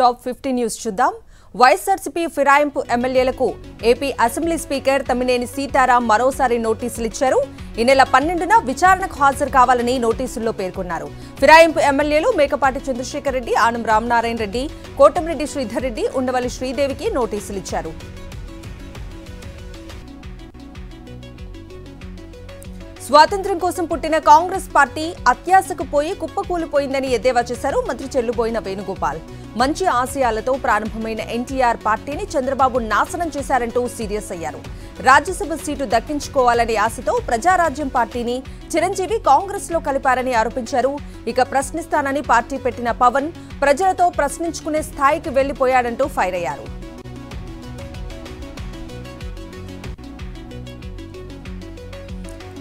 Top 50 news చూద్దాం. వైఎస్ఆర్సీపీ ఫిరాయింపు ఎమ్మెల్యేలకు AP assembly speaker Tammineni Sitaram మరోసారి నోటీసులు ఇచ్చారు. ఈ నెల 12న విచారణకు హాజరు కావాలని నోటీసుల్లో పేర్కొన్నారు. ఫిరాయింపు ఎమ్మెల్యేలు మేకపాటి చంద్రశేఖర్ రెడ్డి, ఆనం రామనారాయణ రెడ్డి, కోటమిరెడ్డి శ్రీధర్ రెడ్డి, ఉండవల్లి శ్రీదేవికి నోటీసులు ఇచ్చారు. స్వాతంత్ర్యం కోసం పుట్టిన కాంగ్రెస్ పార్టీ అత్యాశకు పోయి కుప్పకూలిపోయిందని ఎద్దేవా చేశారు మంత్రి చెల్లుబోయిన వేణుగోపాల్. మంచి ఆశయాలతో ప్రారంభమైన ఎన్టీఆర్ పార్టీని చంద్రబాబు నాశనం చేశారంటూ సీరియస్ అయ్యారు. రాజ్యసభ సీటు దక్కించుకోవాలనే ఆశతో ప్రజారాజ్యం పార్టీని చిరంజీవి కాంగ్రెస్ లో కలిపారని ఆరోపించారు. ఇక ప్రశ్నిస్తానని పార్టీ పెట్టిన పవన్ ప్రజలతో ప్రశ్నించుకునే స్థాయికి వెళ్లిపోయాడంటూ ఫైర్ అయ్యారు.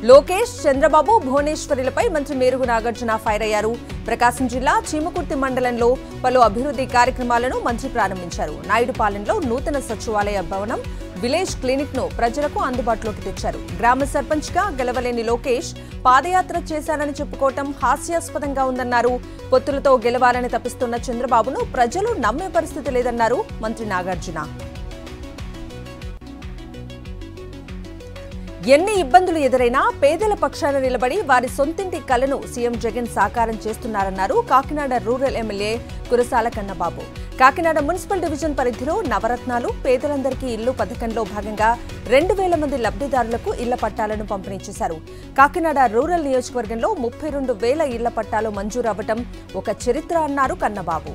లోకేష్, చంద్రబాబు, భువనేశ్వరిలపై మంత్రి మేరుగు నాగార్జున ఫైర్ అయ్యారు. ప్రకాశం జిల్లా చీమకుర్తి మండలంలో పలు అభివృద్ధి కార్యక్రమాలను మంత్రి ప్రారంభించారు. నాయుడుపాలెంలో నూతన సచివాలయ భవనం, విలేజ్ క్లినిక్ ను ప్రజలకు అందుబాటులోకి తెచ్చారు. గ్రామ సర్పంచ్ గా గెలవలేని లోకేష్ పాదయాత్ర చేశానని చెప్పుకోవటం హాస్యాస్పదంగా ఉందన్నారు. పొత్తులతో గెలవాలని తప్పిస్తున్న చంద్రబాబును ప్రజలు నమ్మే పరిస్థితి లేదన్నారు మంత్రి నాగార్జున. ఎన్ని ఇబ్బందులు ఎదురైనా పేదల పక్షాన నిలబడి వారి సొంతింటి కలను సీఎం జగన్ సాకారం చేస్తున్నారన్నారు Kakinada rural MLA Kurasala Kannababu. Kakinada municipal division పరిధిలో నవరత్నాలు పేదలందరికీ ఇల్లు పథకంలో భాగంగా 2,000 మంది లబ్ధిదారులకు ఇళ్ల పట్టాలను పంపిణీ చేశారు. కాకినాడ రూరల్ నియోజకవర్గంలో 32,000 ఇళ్ల పట్టాలు మంజూరు అవ్వటం ఒక చరిత్ర అన్నారు కన్నబాబు.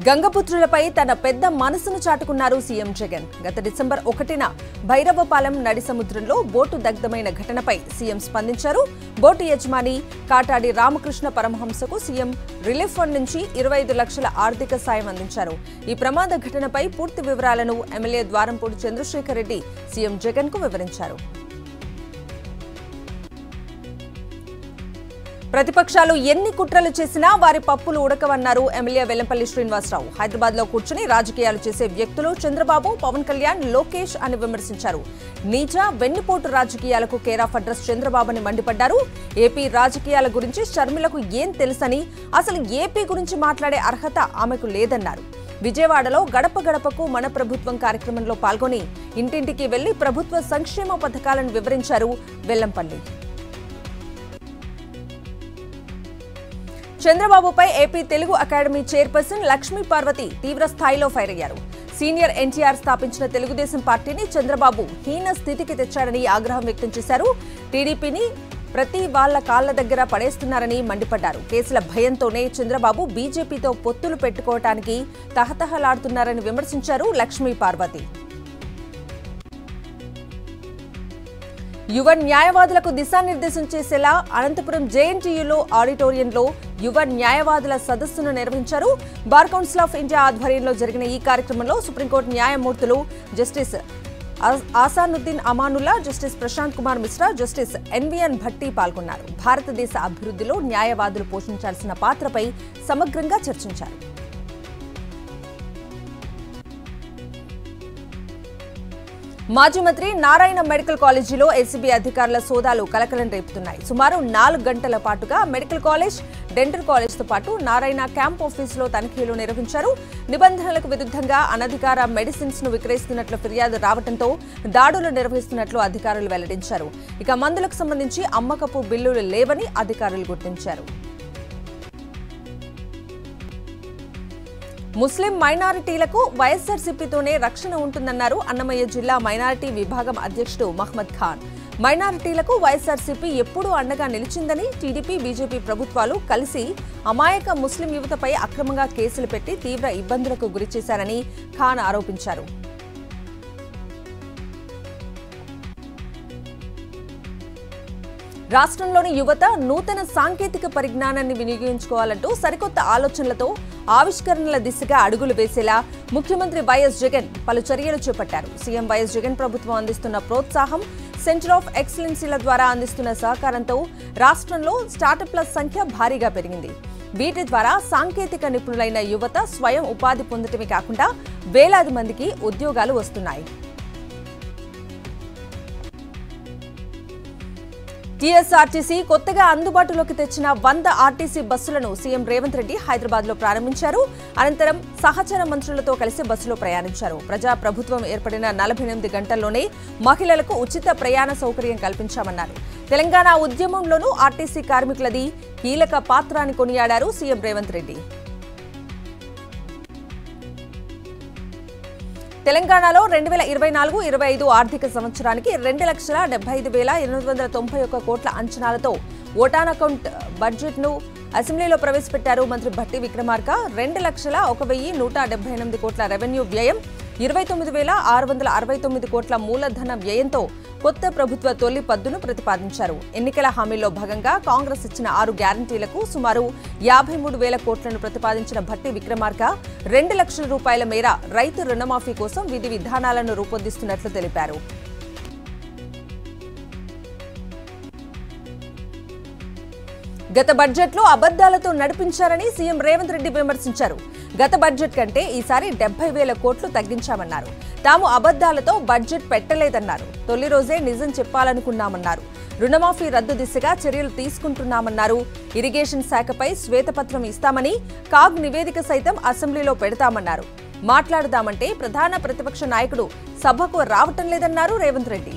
గంగపుత్రులపై తన పెద్ద మనసును చాటుకున్నారు సీఎం జగన్. గత డిసెంబర్ 1న భైరవపాలెం నడి సముద్రంలో బోటు దగ్ధమైన ఘటనపై సీఎం స్పందించారు. బోటు యజమాని Katadi Ramakrishna పరమహంసకు CM relief fund నుంచి 25 లక్షల ఆర్థిక సాయం అందించారు. ఈ ప్రమాద ఘటనపై పూర్తి వివరాలను ఎమ్మెల్యే ద్వారంపూడి చంద్రశేఖర్ రెడ్డి సీఎం జగన్ కు వివరించారు. ప్రతిపక్షాలు ఎన్ని కుట్రలు చేసినా వారి పప్పులు ఉడకవన్నారు ఎమ్మెల్యే వెల్లంపల్లి శ్రీనివాసరావు. హైదరాబాద్ లో కూర్చుని రాజకీయాలు చేసే వ్యక్తులు చంద్రబాబు, పవన్ కళ్యాణ్, లోకేష్ అని విమర్శించారు. నీచ వెన్నుపోటు రాజకీయాలకు కేరాఫ్ అడ్రస్ చంద్రబాబు అని మండిపడ్డారు. ఏపీ రాజకీయాల గురించి షర్మిలకు ఏం తెలుసని, అసలు ఏపీ గురించి మాట్లాడే అర్హత ఆమెకు లేదన్నారు. విజయవాడలో గడప గడపకు మన ప్రభుత్వం కార్యక్రమంలో పాల్గొని ఇంటింటికి వెళ్లి ప్రభుత్వ సంక్షేమ పథకాలను వివరించారు వెల్లంపల్లి. చంద్రబాబుపై AP Telugu academy chairperson Lakshmi Parvathi తీవ్ర స్థాయిలో ఫైర్ అయ్యారు. సీనియర్ ఎన్టీఆర్ స్థాపించిన తెలుగుదేశం పార్టీని చంద్రబాబు హీన స్థితికి తెచ్చారని ఆగ్రహం వ్యక్తం చేశారు. టీడీపీని ప్రతి వాళ్ల కాళ్ల దగ్గర పడేస్తున్నారని మండిపడ్డారు. కేసుల భయంతోనే చంద్రబాబు బీజేపీతో పొత్తులు పెట్టుకోవటానికి తహతహలాడుతున్నారని విమర్శించారు లక్ష్మీ పార్వతి. యువ న్యాయవాదులకు దిశానిర్దేశం చేసేలా అనంతపురం జేఎన్టీయూలో ఆడిటోరియంలో యువ న్యాయవాదుల సదస్సును నిర్వహించారు. బార్ కౌన్సిల్ ఆఫ్ ఇండియా ఆధ్వర్యంలో జరిగిన ఈ కార్యక్రమంలో సుప్రీంకోర్టు న్యాయమూర్తులు justice Ahsanuddin Amanullah, justice Prashant Kumar Mishra, justice NVN Bhatti పాల్గొన్నారు. భారతదేశ అభివృద్ధిలో న్యాయవాదులు పోషించాల్సిన పాత్రపై సమగ్రంగా చర్చించారు. మాజీ మంత్రి నారాయణ మెడికల్ కాలేజీలో ఏసీబీ అధికారుల సోదాలు కలకలం రేపుతున్నాయి. సుమారు 4 గంటల పాటుగా మెడికల్ కాలేజ్, డెంటల్ కాలేజ్తో పాటు నారాయణ క్యాంప్ ఆఫీసులో తనిఖీలు నిర్వహించారు. నిబంధనలకు విరుద్ధంగా అనధికార మెడిసిన్స్ ను విక్రయిస్తున్నట్లు ఫిర్యాదు రావడంతో దాడులు నిర్వహిస్తున్నట్లు అధికారులు వెల్లడించారు. ఇక మందులకు సంబంధించి అమ్మకపు బిల్లులు లేవని అధికారులు గుర్తించారు. ముస్లిం మైనారిటీలకు వైఎస్ఆర్సీపీతోనే రక్షణ ఉంటుందన్నారు అన్నమయ్య జిల్లా మైనారిటీ విభాగం అధ్యక్షుడు మహ్మద్ ఖాన్. మైనారిటీలకు వైఎస్ఆర్సీపీ ఎప్పుడూ అండగా నిలిచిందని, టీడీపీ, బీజేపీ ప్రభుత్వాలు కలిసి అమాయక ముస్లిం యువతపై అక్రమంగా కేసులు పెట్టి తీవ్ర ఇబ్బందులకు గురిచేశారని ఖాన్ ఆరోపించారు. రాష్ట్రంలోని యువత నూతన సాంకేతిక పరిజ్ఞానాన్ని వినియోగించుకోవాలంటూ సరికొత్త ఆలోచనలతో ఆవిష్కరణల దిశగా అడుగులు వేసేలా ముఖ్యమంత్రి వైఎస్ జగన్ పలు చర్యలు చేపట్టారు. సీఎం వైఎస్ జగన్ ప్రభుత్వం అందిస్తున్న ప్రోత్సాహం, సెంటర్ ఆఫ్ ఎక్సలెన్సీల ద్వారా అందిస్తున్న సహకారంతో రాష్ట్రంలో స్టార్టప్ల సంఖ్య భారీగా పెరిగింది. వీటి ద్వారా సాంకేతిక నిపుణులైన యువత స్వయం ఉపాధి పొందటమే కాకుండా వేలాది మందికి ఉద్యోగాలు వస్తున్నాయి. టీఎస్ఆర్టీసీ కొత్తగా అందుబాటులోకి తెచ్చిన 100 ఆర్టీసీ బస్సులను సీఎం రేవంత్ రెడ్డి హైదరాబాద్ లో ప్రారంభించారు. అనంతరం సహచర మంత్రులతో కలిసి బస్సులో ప్రయాణించారు. ప్రజా ప్రభుత్వం ఏర్పడిన 48 గంటల్లోనే మహిళలకు ఉచిత ప్రయాణ సౌకర్యం కల్పించామన్నారు. తెలంగాణ ఉద్యమంలోనూ ఆర్టీసీ కార్మికులది కీలక పాత్ర అని కొనియాడారు సీఎం రేవంత్ రెడ్డి. తెలంగాణలో 2024-25 ఆర్థిక సంవత్సరానికి 2,75,891 కోట్ల అంచనాలతో ఓటాన్ అకౌంట్ బడ్జెట్ను అసెంబ్లీలో ప్రవేశపెట్టారు మంత్రి భట్టి విక్రమార్క. 2,01,178 కోట్ల రెవెన్యూ వ్యయం, 29,669 కోట్ల మూలధన వ్యయంతో కొత్త ప్రభుత్వ తొలి పద్దును ప్రతిపాదించారు. ఎన్నికల హామీల్లో భాగంగా కాంగ్రెస్ ఇచ్చిన 6 గ్యారంటీలకు సుమారు 53,000 కోట్లను ప్రతిపాదించిన భట్టి విక్రమార్క 2 లక్షల రూపాయల మేర రైతు రుణమాఫీ కోసం విధి విధానాలను రూపొందిస్తున్నట్లు తెలిపారు. గత బడ్జెట్లో అబద్దాలతో నడిపించారని సీఎం రేవంత్ రెడ్డి విమర్శించారు. గత బడ్జెట్ కంటే ఈసారి 70,000 కోట్లు తగ్గించామన్నారు. తాము అబద్దాలతో బడ్జెట్ పెట్టలేదన్నారు. తొలి రోజే నిజం చెప్పాలనుకున్నామన్నారు. రుణమాఫీ రద్దు దిశగా చర్యలు తీసుకుంటున్నామన్నారు. ఇరిగేషన్ శాఖపై శ్వేతపత్రం ఇస్తామని, కాగ్ నివేదిక సైతం అసెంబ్లీలో పెడతామన్నారు. మాట్లాడదామంటే ప్రధాన ప్రతిపక్ష నాయకుడు సభకు రావటం లేదన్నారు రేవంత్ రెడ్డి.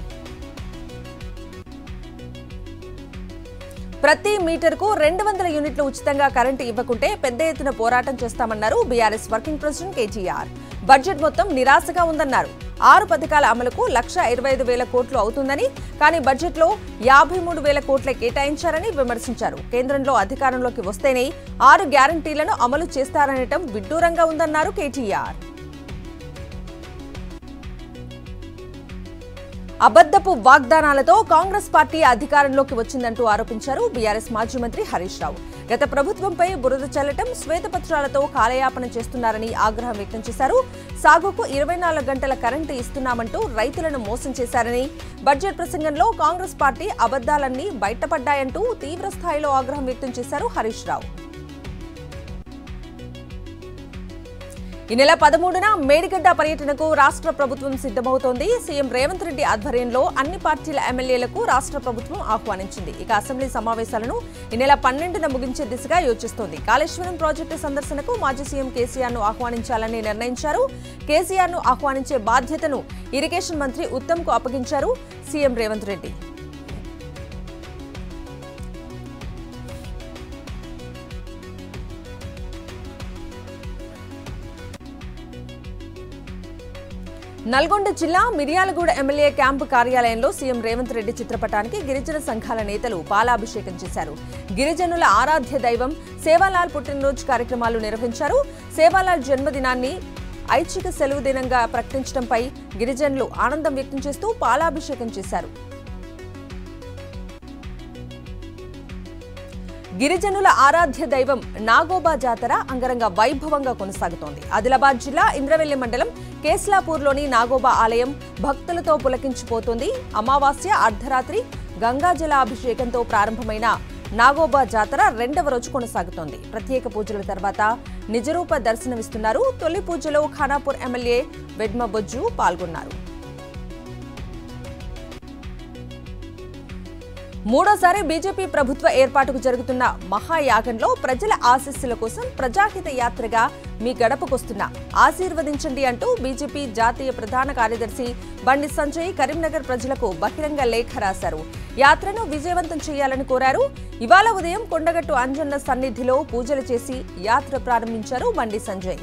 ప్రతి మీటర్కు 200 యూనిట్లు ఉచితంగా కరెంటు ఇవ్వకుంటే పెద్ద ఎత్తున పోరాటం చేస్తామన్నారు BRS working president KTR. Budget మొత్తం నిరాశగా ఉందన్నారు. 6 పథకాల అమలుకు 1,25,000 కోట్లు అవుతుందని, కానీ బడ్జెట్లో 53,000 కోట్లే కేటాయించారని విమర్శించారు. కేంద్రంలో అధికారంలోకి వస్తేనే 6 గ్యారంటీలను అమలు చేస్తారనటం విడ్డూరంగా ఉందన్నారు కేటీఆర్. అబద్ధపు వాగ్దానాలతో కాంగ్రెస్ పార్టీ అధికారంలోకి వచ్చిందంటూ ఆరోపించారు బీఆర్ఎస్ మాజీ మంత్రి హరీష్ రావు. గత ప్రభుత్వంపై బురద చల్లటం, శ్వేతపత్రాలతో కాలయాపన చేస్తున్నారని ఆగ్రహం వ్యక్తం చేశారు. సాగుకు 24 గంటల కరెంటు ఇస్తున్నామంటూ రైతులను మోసం చేశారని, బడ్జెట్ ప్రసంగంలో కాంగ్రెస్ పార్టీ అబద్దాలన్నీ బయటపడ్డాయంటూ తీవ్రస్థాయిలో ఆగ్రహం వ్యక్తం చేశారు హరీష్ రావు. ఈ నెల 13న మేడిగడ్డ పర్యటనకు రాష్ట్ర ప్రభుత్వం సిద్ధమవుతోంది. సీఎం రేవంత్ రెడ్డి ఆధ్వర్యంలో అన్ని పార్టీల ఎమ్మెల్యేలకు రాష్ట్ర ప్రభుత్వం ఆహ్వానించింది. ఇక అసెంబ్లీ సమావేశాలను ఈ నెల 12న ముగించే దిశగా యోచిస్తోంది. కాళేశ్వరం ప్రాజెక్టు సందర్శనకు మాజీ సీఎం కేసీఆర్ ను ఆహ్వానించాలని నిర్ణయించారు. కేసీఆర్ ను ఆహ్వానించే బాధ్యతను ఇరిగేషన్ మంత్రి ఉత్తమ్ కు అప్పగించారు సీఎం రేవంత్ రెడ్డి. నల్గొండ జిల్లా మిర్యాలగూడ ఎమ్మెల్యే క్యాంపు కార్యాలయంలో సీఎం రేవంత్ రెడ్డి చిత్రపటానికి గిరిజన సంఘాల నేతలు పాలాభిషేకం చేశారు. గిరిజనుల ఆరాధ్య దైవం సేవాలాల్ పుట్టినరోజు కార్యక్రమాలు నిర్వహించారు. సేవాలాల్ జన్మదినాన్ని ఐచ్ఛిక సెలవు దినంగా ప్రకటించడంపై గిరిజనులు ఆనందం వ్యక్తం చేస్తూ పాలాభిషేకం చేశారు. గిరిజనుల ఆరాధ్య దైవం నాగోబా జాతర అంగరంగ వైభవంగా కొనసాగుతోంది. ఆదిలాబాద్ జిల్లా ఇంద్రవెల్లి మండలం కేస్లాపూర్లోని నాగోబా ఆలయం భక్తులతో పులకించిపోతోంది. అమావాస్య అర్ధరాత్రి గంగాజల అభిషేకంతో ప్రారంభమైన నాగోబా జాతర 2వ రోజు కొనసాగుతోంది. ప్రత్యేక పూజల తర్వాత నిజరూప దర్శనమిస్తున్నారు. తొలి పూజలో ఖానాపూర్ ఎమ్మెల్యే వెడ్మ బొజ్జు పాల్గొన్నారు. మూడోసారి బీజేపీ ప్రభుత్వ ఏర్పాటుకు జరుగుతున్న మహాయాగంలో ప్రజల ఆశీస్సుల కోసం ప్రజాహిత యాత్రగా మీ గడపకొస్తున్నా ఆశీర్వదించండి అంటూ బీజేపీ జాతీయ ప్రధాన కార్యదర్శి బండి సంజయ్ కరీంనగర్ ప్రజలకు బహిరంగ లేఖ రాశారు. యాత్రను విజయవంతం చేయాలని కోరారు. ఇవాళ ఉదయం కొండగట్టు అంజన్న సన్నిధిలో పూజలు చేసి యాత్ర ప్రారంభించారు బండి సంజయ్.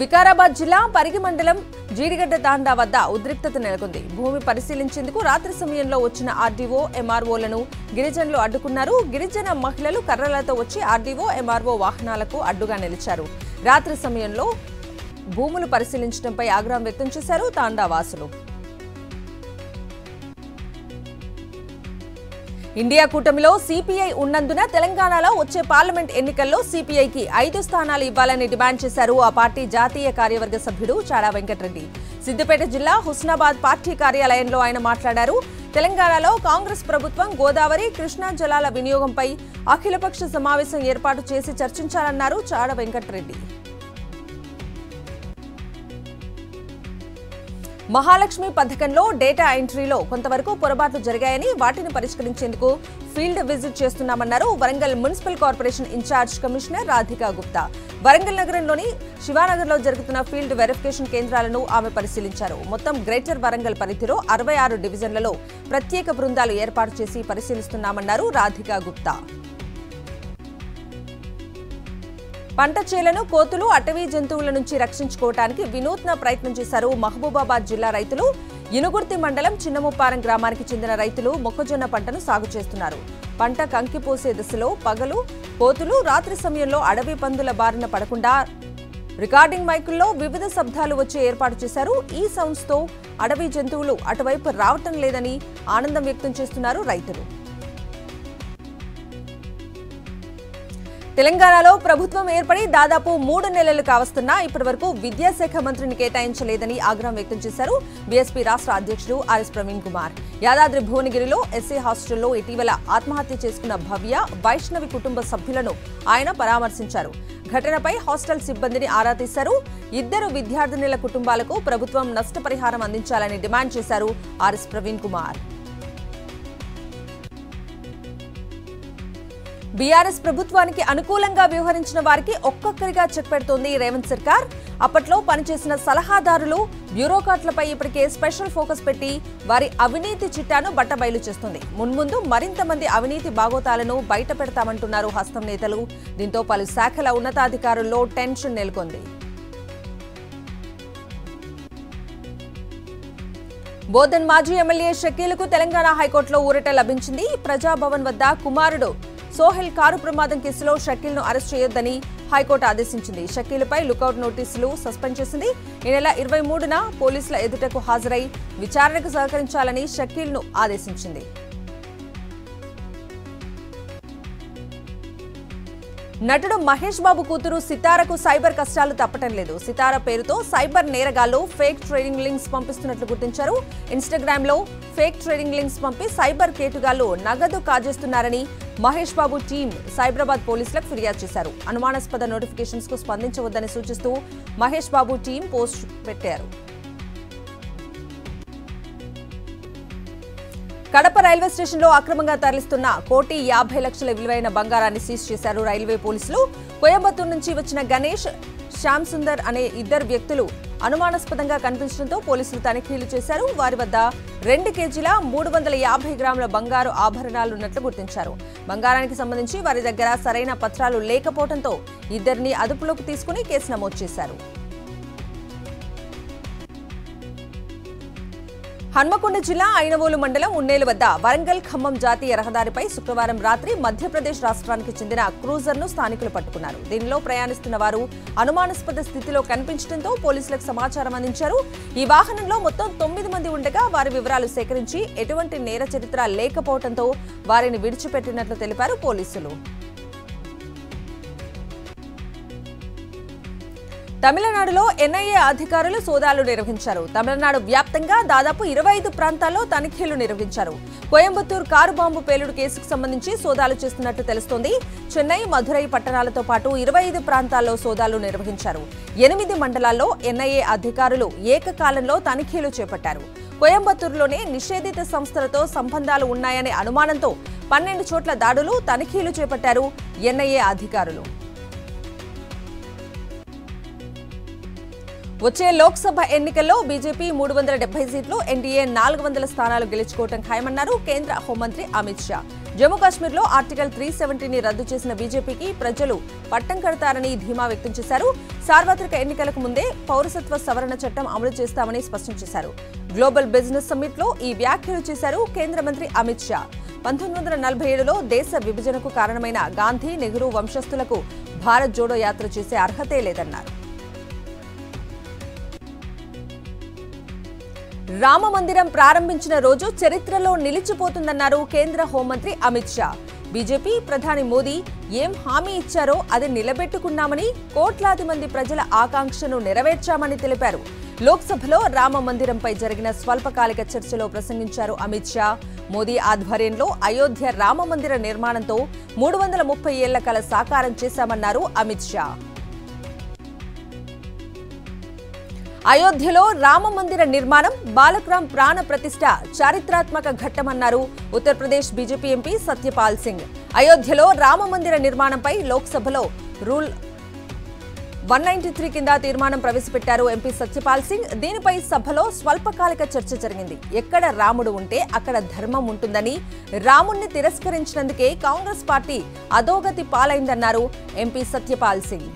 వికారాబాద్ జిల్లా పరిగి మండలం జీడిగడ్డ తాండా వద్ద ఉద్రిక్తత నెలకొంది. భూమి పరిశీలించేందుకు రాత్రి సమయంలో వచ్చిన ఆర్డీఓ, ఎంఆర్ఓలను గిరిజనులు అడ్డుకున్నారు. గిరిజన మహిళలు కర్రలతో వచ్చి ఆర్డీఓ, ఎంఆర్ఓ వాహనాలకు అడ్డుగా నిలిచారు. రాత్రి సమయంలో భూములు పరిశీలించడంపై ఆగ్రహం వ్యక్తం చేశారు తాండా వాసులు. ఇండియా కూటమిలో సిపిఐ ఉన్నందున తెలంగాణలో వచ్చే పార్లమెంట్ ఎన్నికల్లో సిపిఐకి 5 స్థానాలు ఇవ్వాలని డిమాండ్ చేశారు ఆ పార్టీ జాతీయ కార్యవర్గ సభ్యుడు చాడా వెంకటరెడ్డి. సిద్దిపేట జిల్లా హుస్నాబాద్ పార్టీ కార్యాలయంలో ఆయన మాట్లాడారు. తెలంగాణలో కాంగ్రెస్ ప్రభుత్వం గోదావరి, కృష్ణా జలాల వినియోగంపై అఖిలపక్ష సమావేశం ఏర్పాటు చేసి చర్చించాలన్నారు చాడా వెంకటరెడ్డి. మహాలక్ష్మి పథకంలో డేటా ఎంట్రీలో కొంతవరకు పొరపాట్లు జరిగాయని వాటిని పరిష్కరించేందుకు ఫీల్డ్ విజిట్ చేస్తున్నామన్నారు Warangal municipal corporation in charge commissioner Radhika Gupta. Warangal నగరంలోని శివానగర్లో జరుగుతున్న ఫీల్డ్ వెరిఫికేషన్ కేంద్రాలను ఆమె పరిశీలించారు. మొత్తం గ్రేటర్ వరంగల్ పరిధిలో 66 డివిజన్లలో ప్రత్యేక బృందాలు ఏర్పాటు చేసి పరిశీలిస్తున్నామన్నారు రాధికా గుప్తా. పంట చేలను కోతులు అటవీ జంతువుల నుంచి రక్షించుకోవడానికి వినూత్న ప్రయత్నం చేశారు మహబూబాబాద్ జిల్లా రైతులు. ఇనుగుర్తి మండలం చిన్నముప్పారం గ్రామానికి చెందిన రైతులు మొక్కజొన్న పంటను సాగు చేస్తున్నారు. పంట కంకిపోసే దశలో పగలు కోతులు, రాత్రి సమయంలో అడవి పందుల బారిన పడకుండా రికార్డింగ్ మైకుల్లో వివిధ శబ్దాలు వచ్చే ఏర్పాటు చేశారు. ఈ సౌండ్స్ తో అడవి జంతువులు అటువైపు రావటం లేదని ఆనందం వ్యక్తం చేస్తున్నారు రైతులు. తెలంగాణలో ప్రభుత్వం ఏర్పడి దాదాపు 3 నెలలు కావస్తున్నా ఇప్పటివరకు విద్యాశాఖ మంత్రిని కేటాయించలేదని ఆగ్రహం వ్యక్తం చేశారు బీఎస్పీ రాష్ట్ర అధ్యక్షుడు ఆర్ఎస్ ప్రవీణ్ కుమార్. యాదాద్రి భువనగిరిలో ఎస్సీ హాస్టల్లో ఇటీవల ఆత్మహత్య చేసుకున్న భవ్య, వైష్ణవి కుటుంబ సభ్యులను ఆయన పరామర్శించారు. ఘటనపై హాస్టల్ సిబ్బందిని ఆరా తీశారు. 2 విద్యార్థినుల కుటుంబాలకు ప్రభుత్వం నష్టపరిహారం అందించాలని డిమాండ్ చేశారు ఆర్ఎస్ ప్రవీణ్ కుమార్. బీఆర్ఎస్ ప్రభుత్వానికి అనుకూలంగా వ్యవహరించిన వారికి ఒక్కొక్కరిగా చెక్ పెడుతోంది రేవంత్ సర్కార్. అప్పట్లో పనిచేసిన సలహాదారులు, బ్యూరోక్రాట్లపై ఇప్పటికే స్పెషల్ ఫోకస్ పెట్టి వారి అవినీతి చిట్టాను బట్టబయలు చేస్తుంది. మున్ముందు మరింత మంది అవినీతి బాగోతాలను బయట పెడతామంటున్నారు హస్తం నేతలు. దీంతో పలు శాఖల ఉన్నతాధికారుల్లో టెన్షన్ నెలకొంది. బోధన్ మాజీ ఎమ్మెల్యే షకీల్కు తెలంగాణ హైకోర్టులో ఊరట లభించింది. ప్రజాభవన్ వద్ద కుమారుడు సోహెల్ కారు ప్రమాదం కేసులో షకీల్ను అరెస్ట్ చేయొద్దని హైకోర్టు ఆదేశించింది. షకీల్పై లుకౌట్ నోటీసులు సస్పెండ్ చేసింది. ఈ నెల 23న పోలీసుల ఎదుటకు హాజరై విచారణకు సహకరించాలని షకీల్ను ఆదేశించింది. నటుడు మహేష్ బాబు కూతురు సితారకు సైబర్ కష్టాలు తప్పటం లేదు. సితార పేరుతో సైబర్ నేరగాళ్లు ఫేక్ ట్రేడింగ్ లింక్స్ పంపిస్తున్నట్లు గుర్తించారు. ఇన్స్టాగ్రామ్ లో ఫేక్ ట్రేడింగ్ లింక్స్ పంపి సైబర్ కేటుగాళ్లు నగదు కాజేస్తున్నారని మహేష్ బాబు టీం సైబరాబాద్ పోలీసులకు ఫిర్యాదు చేశారు. అనుమానాస్పద నోటిఫికేషన్స్ కు స్పందించవద్దని సూచిస్తూ మహేష్ బాబు టీం పోస్ట్ పెట్టారు. కడప రైల్వే స్టేషన్లో అక్రమంగా తరలిస్తున్న 1,50,00,000 విలువైన బంగారాన్ని సీజ్ చేశారు రైల్వే పోలీసులు. కోయంబత్తూరు నుంచి వచ్చిన గణేష్, శ్యామ్ సుందర్ అనే 2 వ్యక్తులు అనుమానాస్పదంగా కనిపించడంతో పోలీసులు తనిఖీలు చేశారు. వారి వద్ద 2 కేజీల 350 గ్రాముల బంగారు ఆభరణాలున్నట్లు గుర్తించారు. బంగారానికి సంబంధించి వారి దగ్గర సరైన పత్రాలు లేకపోవడంతో 2ని అదుపులోకి తీసుకుని కేసు నమోదు చేశారు. హన్మకొండ జిల్లా ఐనవోలు మండలం ఉన్నేలు వద్ద వరంగల్ ఖమ్మం జాతీయ రహదారిపై శుక్రవారం రాత్రి మధ్యప్రదేశ్ రాష్ట్రానికి చెందిన క్రూజర్ను స్థానికులు పట్టుకున్నారు. దీనిలో ప్రయాణిస్తున్న వారు అనుమానాస్పద స్థితిలో కనిపించడంతో పోలీసులకు సమాచారం అందించారు. ఈ వాహనంలో మొత్తం 9 మంది ఉండగా వారి వివరాలు సేకరించి ఎటువంటి నేర చరిత్ర లేకపోవడంతో వారిని విడిచిపెట్టినట్లు తెలిపారు పోలీసులు. తమిళనాడులో ఎన్ఐఏ అధికారులు సోదాలు నిర్వహించారు. తమిళనాడు వ్యాప్తంగా దాదాపు 25 ప్రాంతాల్లో తనిఖీలు నిర్వహించారు. కోయంబత్తూరు కారు బాంబు పేలుడు కేసుకు సంబంధించి సోదాలు చేస్తున్నట్లు తెలుస్తోంది. చెన్నై, మధురై పట్టణాలతో పాటు 25 ప్రాంతాల్లో సోదాలు నిర్వహించారు. 8 మండలాల్లో ఎన్ఐఏ అధికారులు ఏకకాలంలో తనిఖీలు చేపట్టారు. కోయంబత్తూరులోనే నిషేధిత సంస్థలతో సంబంధాలు ఉన్నాయనే అనుమానంతో 12 చోట్ల దాడులు, తనిఖీలు చేపట్టారు ఎన్ఐఏ అధికారులు. వచ్చే లోక్సభ ఎన్నికల్లో బీజేపీ 370 సీట్లు, ఎన్డీఏ 400 స్థానాలు గెలుచుకోవడం ఖాయమన్నారు కేంద్ర హోంమంత్రి అమిత్ షా. జమ్మూ కాశ్మీర్లో ఆర్టికల్ 370ని రద్దు చేసిన బీజేపీకి ప్రజలు పట్టం కడతారని ధీమా వ్యక్తం చేశారు. సార్వత్రిక ఎన్నికలకు ముందే పౌరసత్వ సవరణ చట్టం అమలు చేస్తామని స్పష్టం చేశారు. గ్లోబల్ బిజినెస్ సమ్మిట్లో ఈ వ్యాఖ్యలు చేశారు కేంద్ర మంత్రి అమిత్ షా. 1947లో దేశ విభజనకు కారణమైన గాంధీ, నెహ్రూ వంశస్థులకు భారత్ జోడో యాత్ర చేసే అర్హతే లేదన్నారు. రామ మందిరం ప్రారంభించిన రోజు చరిత్రలో నిలిచిపోతుందన్నారు కేంద్ర హోంమంత్రి అమిత్ షా. బీజేపీ ప్రధాని మోదీ ఏం హామీ ఇచ్చారో అది నిలబెట్టుకున్నామని, కోట్లాది మంది ప్రజల ఆకాంక్షను నెరవేర్చామని తెలిపారు. లోక్సభలో రామ మందిరంపై జరిగిన స్వల్పకాలిక చర్చలో ప్రసంగించారు అమిత్ షా. మోదీ ఆధ్వర్యంలో అయోధ్య రామ మందిర నిర్మాణంతో 330 ఏళ్ల కల సాకారం చేశామన్నారు అమిత్ షా. అయోధ్యలో రామమందిర నిర్మాణం బాలక్రామ్ ప్రాణ ప్రతిష్ఠ చారిత్రాత్మక ఘట్టమన్నారు ఉత్తరప్రదేశ్ బీజేపీ ఎంపీ సత్యపాల్ సింగ్. అయోధ్యలో రామమందిర నిర్మాణంపై లోక్సభలో రూల్ 193 కింద తీర్మానం ప్రవేశపెట్టారు ఎంపీ సత్యపాల్ సింగ్. దీనిపై సభలో స్వల్పకాలిక చర్చ జరిగింది. ఎక్కడ రాముడు ఉంటే అక్కడ ధర్మం ఉంటుందని, రాముణ్ణి తిరస్కరించినందుకే కాంగ్రెస్ పార్టీ అధోగతి పాలైందన్నారు ఎంపీ సత్యపాల్ సింగ్.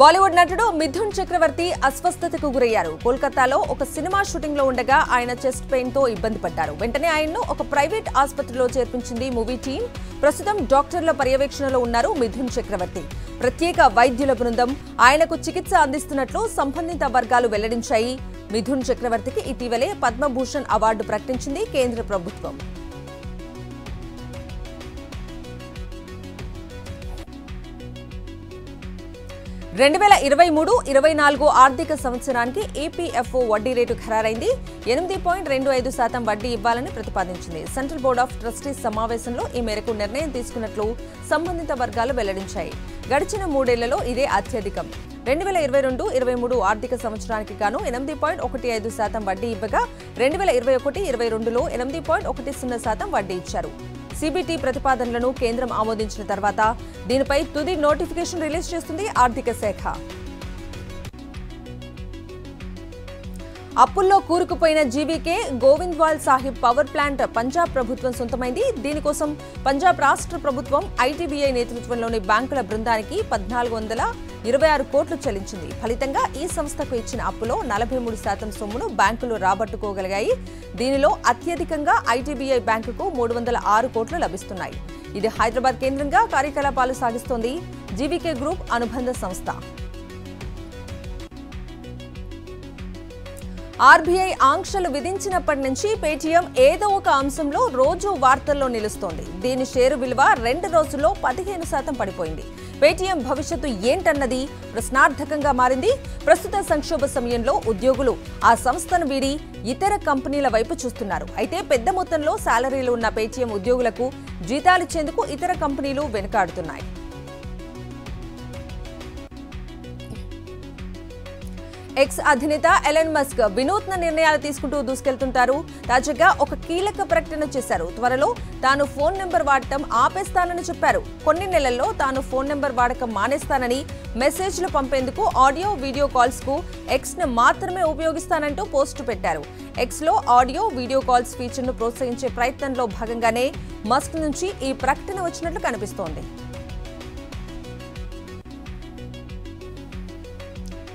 బాలీవుడ్ నటుడు మిథున్ చక్రవర్తి అస్వస్థతకు గురయ్యారు. కోల్కతాలో ఒక సినిమా షూటింగ్ లో ఉండగా ఆయన చెస్ట్ పెయిన్ తో ఇబ్బంది పడ్డారు. వెంటనే ఆయన్ను ఒక ప్రైవేట్ ఆసుపత్రిలో చేర్పించింది మూవీ టీం. ప్రస్తుతం డాక్టర్ల పర్యవేక్షణలో ఉన్నారు మిథున్ చక్రవర్తి. ప్రత్యేక వైద్యుల బృందం ఆయనకు చికిత్స అందిస్తున్నట్లు సంబంధిత వర్గాలు వెల్లడించాయి. మిథున్ చక్రవర్తికి ఇటీవలే పద్మభూషణ్ అవార్డు ప్రకటించింది కేంద్ర ప్రభుత్వం. 2023-24 ఆర్థిక సంవత్సరానికి ఈపీఎఫ్ఓ వడ్డీ రేటు ఖరారైంది. 8.25% వడ్డీ ఇవ్వాలని ప్రతిపాదించింది. సెంట్రల్ బోర్డ్ ఆఫ్ ట్రస్టీస్ సమావేశంలో ఈ మేరకు నిర్ణయం తీసుకున్నట్లు సంబంధిత వర్గాలు వెల్లడించాయి. గడిచిన 3 ఏళ్లలో ఇదే అత్యధికం. 2022-23 ఆర్థిక సంవత్సరానికి గాను 8.15% వడ్డీ ఇవ్వగా 2021-22లో 8.10% వడ్డీ ఇచ్చారు. सीबीटी ప్రతిపాదనలను కేంద్రం ఆమోదించిన తర్వాత దీనిపై తుది నోటిఫికేషన్ రిలీజ్ చేస్తుంది ఆర్థిక శాఖ. అప్పుల్లో కూరుకుపోయిన GVK Goindwal Sahib power plant Punjab ప్రభుత్వం సొంతమైంది. దీనికోసం పంజాబ్ రాష్ట్ర ప్రభుత్వం ఐటీబీఐ నేతృత్వంలోని బ్యాంకుల బృందానికి 1426 కోట్లు చెల్లించింది. ఫలితంగా ఈ సంస్థకు ఇచ్చిన అప్పులో 43% సొమ్మును బ్యాంకులు రాబట్టుకోగలిగాయి. దీనిలో అత్యధికంగా ఐటీబీఐ బ్యాంకుకు 306 కోట్లు లభిస్తున్నాయి. ఇది హైదరాబాద్ కేంద్రంగా కార్యకలాపాలు సాగిస్తోంది. జీవీకే గ్రూప్ అనుబంధ సంస్థ. ఆర్బీఐ ఆంక్షలు విధించినప్పటి నుంచి పేటీఎం ఏదో ఒక అంశంలో రోజు వార్తల్లో నిలుస్తోంది. దీని షేరు విలువ 2 రోజుల్లో 15% పడిపోయింది. పేటీఎం భవిష్యత్తు ఏంటన్నది ప్రశ్నార్థకంగా మారింది. ప్రస్తుత సంక్షోభ సమయంలో ఉద్యోగులు ఆ సంస్థను వీడి ఇతర కంపెనీల వైపు చూస్తున్నారు. అయితే పెద్ద మొత్తంలో శాలరీలు ఉన్న పేటీఎం ఉద్యోగులకు జీతాలిచ్చేందుకు ఇతర కంపెనీలు వెనుకాడుతున్నాయి. ఎక్స్ అధినేత ఎలన్ మస్క్ వినూత్న నిర్ణయాలు తీసుకుంటూ దూసుకెళ్తుంటారు. తాజాగా ఒక కీలక ప్రకటన చేశారు. త్వరలో తాను ఫోన్ నెంబర్ వాడటం ఆపేస్తానని చెప్పారు. కొన్ని నెలల్లో తాను ఫోన్ నెంబర్ వాడకం మానేస్తానని, మెసేజ్లు పంపేందుకు ఆడియో వీడియో కాల్స్ కు ఎక్స్ ను మాత్రమే ఉపయోగిస్తానంటూ పోస్టు పెట్టారు. ఎక్స్ లో ఆడియో వీడియో కాల్స్ ఫీచర్ ను ప్రోత్సహించే ప్రయత్నంలో భాగంగానే మస్క్ నుంచి ఈ ప్రకటన వచ్చినట్లు కనిపిస్తోంది.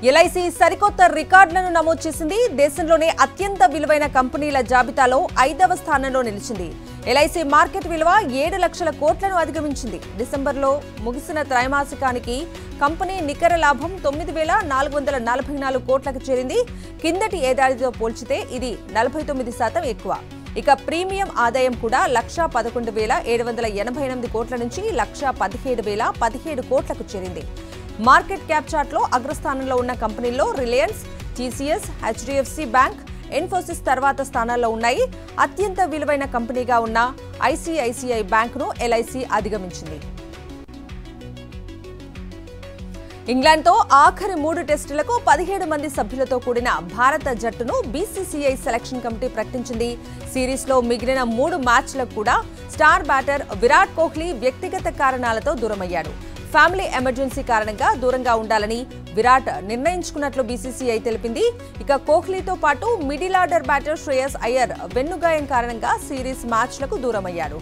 ఎల్ఐసి సరికొత్త రికార్డులను నమోదు చేసింది. దేశంలోనే అత్యంత విలువైన కంపెనీల జాబితాలో 5వ స్థానంలో నిలిచింది. ఎల్ఐసి మార్కెట్ విలువ 7 లక్షల కోట్లను అధిగమించింది. డిసెంబర్లో ముగిసిన త్రైమాసికానికి కంపెనీ నికర లాభం 9,444 కోట్లకు చేరింది. కిందటి ఏడాదితో పోల్చితే ఇది 49% ఎక్కువ. ఇక ప్రీమియం ఆదాయం కూడా 1,11,788 కోట్ల నుంచి 1,17,017 కోట్లకు చేరింది. మార్కెట్ క్యాప్ చార్ట్లో అగ్రస్థానంలో ఉన్న కంపెనీల్లో Reliance, TCS, HDFC bank, Infosys తర్వాత స్థానాల్లో ఉన్నాయి. అత్యంత విలువైన కంపెనీగా ఉన్న ఐసీఐసీఐ బ్యాంకును ఎల్ఐసి అధిగమించింది. ఇంగ్లాండ్తో ఆఖరి 3 టెస్టులకు 17 మంది సభ్యులతో కూడిన భారత జట్టును బీసీసీఐ సెలక్షన్ కమిటీ ప్రకటించింది. సిరీస్లో మిగిలిన 3 మ్యాచ్లకు కూడా స్టార్ బ్యాటర్ విరాట్ కోహ్లీ వ్యక్తిగత కారణాలతో దూరమయ్యాడు. ఫ్యామిలీ ఎమర్జెన్సీ కారణంగా దూరంగా ఉండాలని విరాట్ నిర్ణయించుకున్నట్లు బీసీసీఐ తెలిపింది. ఇక కోహ్లీతో పాటు middle order batter Shreyas Iyer వెన్నుగాయం కారణంగా సిరీస్ మ్యాచ్లకు దూరమయ్యారు.